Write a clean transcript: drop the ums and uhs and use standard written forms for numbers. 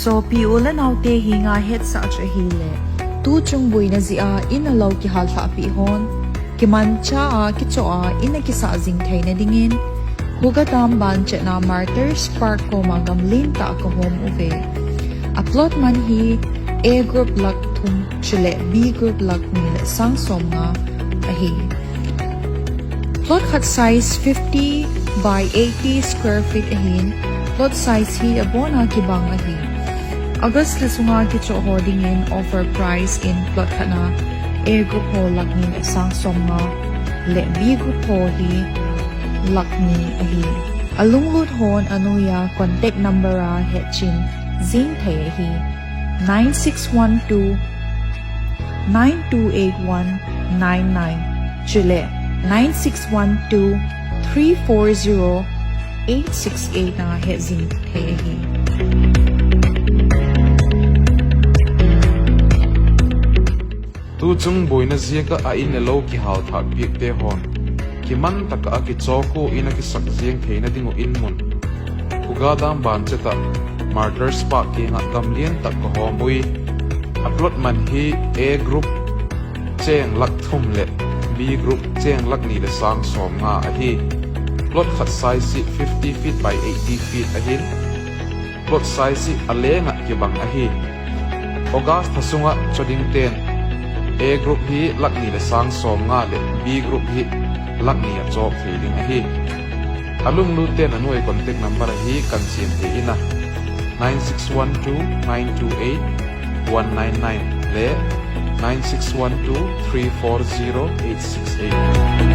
so piula naute hinga het sa cha hile tu chung buina zia in a low ki hal tha pi hon ki man cha a ki cho a in a ki sa jing theina dingin huga tam ban che na martyrs park ko magam lin ta ko hom uve upload man hi A group lak thum chile B group lak ni le sang som nga a hi plot khat size 50 by 80 square feet a hin plot size hi abona ki bang a hi August le sunga ki cho hoarding in offer price in plot khana A group ho lak ni le sang som nga le B group ho hi lak ni a hi alung lut hon anuya contact number a he chin zing the hi 9612-928199 Chile 9612-340-868 na hezing hehi. Tu chung boina ziaka a in elo ki hal thak piek te hon ki man taka a ki choko ina ki sak ziang theina dingo in mun KHUGA dam ban cheta Martyrs Park ki nga gamlien tak ko homui upload man hi A group cheng lak thum le B group cheng lak ni le sang som nga a hi plot khat size 50 feet by 80 feet a hin plot size alenga ki bang a hi August thasunga choding ten A group hi lak ni le sang som nga le B group hi lak ni a chok feeling a hi alung lu ten anoi contact number hi kan sim the ina 9612-928-199 le 9612-340-868